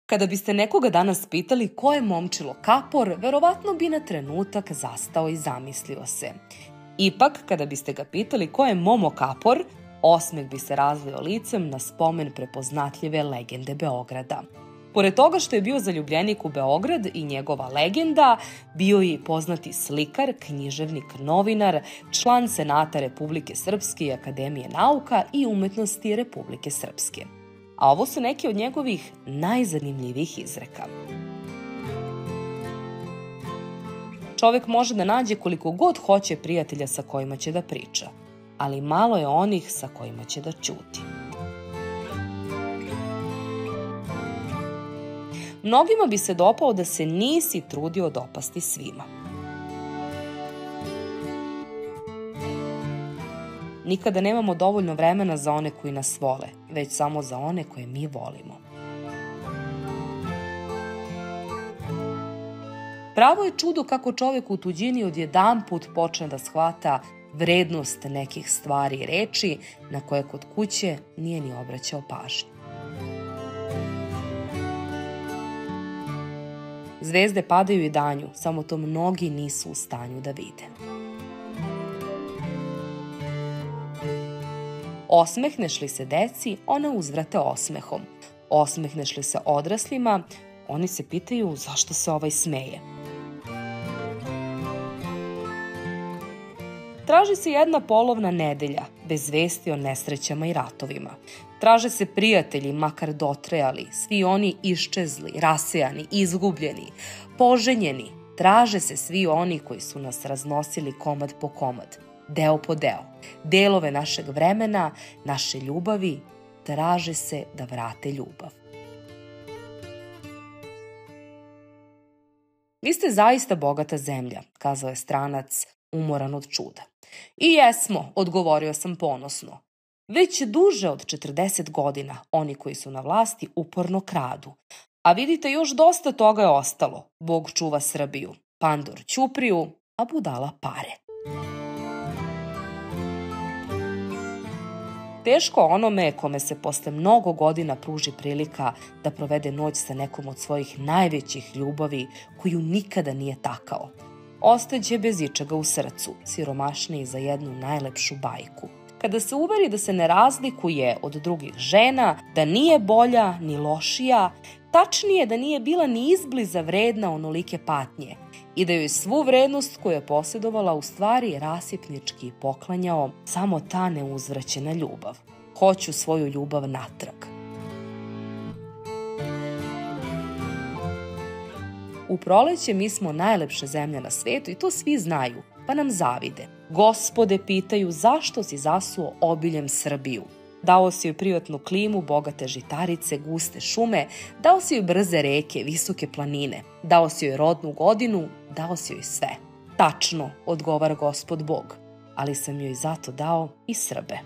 Kada biste nekoga danas pitali ko je Momčilo Kapor, verovatno bi na trenutak zastao i zamislio se. Ipak, kada biste ga pitali ko je Momo Kapor, osmeh bi se razlio licem na spomen prepoznatljive legende Beograda. Pored toga što je bio zaljubljenik u Beograd i njegova legenda, bio je i poznati slikar, književnik, novinar, član Senata Republike Srpske i Akademije nauka i umetnosti Republike Srpske. A ovo su neki od njegovih najzanimljivijih izreka. Čovek može da nađe koliko god hoće prijatelja sa kojima će da priča, ali malo je onih sa kojima će da ćuti. Mnogima bi se dopao da se nisi trudio dopasti svima. Nikada nemamo dovoljno vremena za one koji nas vole, već samo za one koje mi volimo. Pravo je čudo kako čovek u tuđini odjedanput počne da shvata vrednost nekih stvari i reči na koje kod kuće nije ni obraćao pažnju. Zvezde padaju i danju, samo to mnogi nisu u stanju da vide. Osmehneš li se deci, ona uzvrate osmehom. Osmehneš li se odraslima, oni se pitaju zašto se ovaj smeje. Traži se jedna polovna nedelja, bez vesti o nesrećama i ratovima. Traže se prijatelji, makar dotrejali, svi oni iščezli, rasejani, izgubljeni, poženjeni. Traže se svi oni koji su nas raznosili komad po komad, deo po deo. Delove našeg vremena, naše ljubavi, traže se da vrate ljubav. Vi ste zaista bogata zemlja, kazao je stranac, umoran od čuda. I jesmo, odgovorio sam ponosno. Već duže od 40 godina oni koji su na vlasti uporno kradu. A vidite, još dosta toga je ostalo. Bog čuva Srbiju, pandor ćupriju, a budala pare. Teško onome kome se posle mnogo godina pruži prilika da provede noć sa nekom od svojih najvećih ljubavi koju nikada nije takao. Ostaće bez ičega u srcu, siromašniji za jednu najlepšu bajku. Kada se uveri da se ne razlikuje od drugih žena, da nije bolja ni lošija, tačnije da nije bila ni izbliza vredna onolike patnje i da joj svu vrednost koju je posjedovala u stvari rasipnički poklanjao samo ta neuzvraćena ljubav. Hoću svoju ljubav natrag. U proleće mi smo najlepša zemlja na svetu i to svi znaju, pa nam zavide. Gospode pitaju zašto si zasuo obiljem Srbiju. Dao si joj privatnu klimu, bogate žitarice, guste šume, dao si joj brze reke, visoke planine, dao si joj rodnu godinu, dao si joj sve. Tačno, odgovara Gospod Bog, ali sam joj zato dao i Srbe.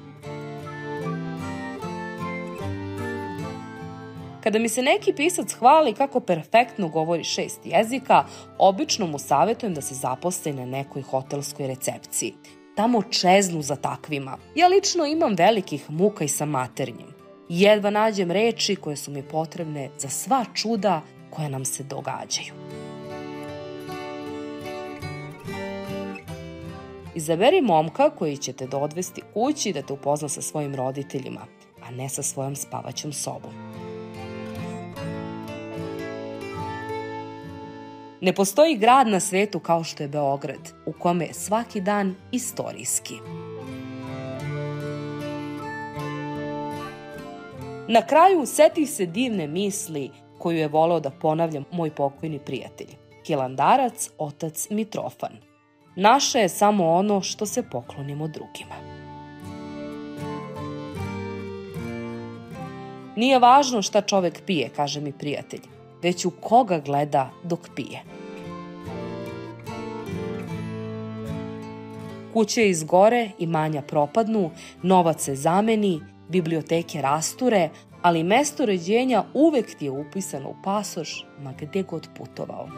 Kada mi se neki pisac hvali kako perfektno govori 6 jezika, obično mu savjetujem da se zaposli na nekoj hotelskoj recepciji. Tamo čeznu za takvima. Ja lično imam velikih muka i sa maternjim. Jedva nađem reči koje su mi potrebne za sva čuda koja nam se događaju. Izaberi momka koji će te odvesti kući da te upozna sa svojim roditeljima, a ne sa svojom spavaćom sobom. Ne postoji grad na svetu kao što je Beograd, u kome je svaki dan istorijski. Na kraju seti se divne misli koju je voleo da ponavlja moj pokojni prijatelj, Hilandarac, otac Mitrofan. Naše je samo ono što se poklonimo drugima. Nije važno šta čovek pije, kaže mi prijatelj, već u koga gleda dok pije. Kuće izgore, imanja propadnu, novac se zameni, biblioteke rasture, ali mesto rođenja uvek ti je upisano u pasoš, ma gde god putovao.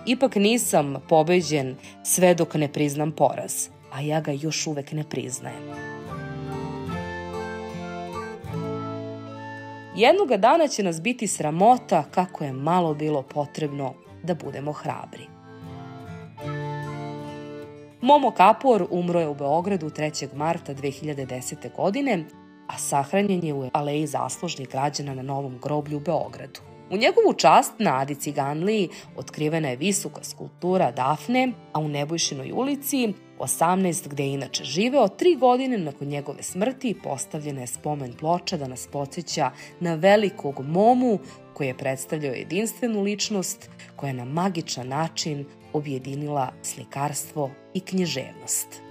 Ipak nisam pobeđen sve dok ne priznam poraz, a ja ga još uvek ne priznajem. Jednoga dana će nas biti sramota kako je malo bilo potrebno da budemo hrabri. Momo Kapor umro je u Beogradu 3. marta 2010. godine, a sahranjen je u Aleji zaslužnih građana na Novom groblju u Beogradu. U njegovu čast na Adi Ciganliji otkrivena je visoka skulptura Dafne, a u Nebojšinoj ulici 18, gde je inače živeo, 3 godine nakon njegove smrti postavljena je spomen ploča da nas podsjeća na velikog Momu koji je predstavljao jedinstvenu ličnost koja je na magičan način objedinila slikarstvo i književnost.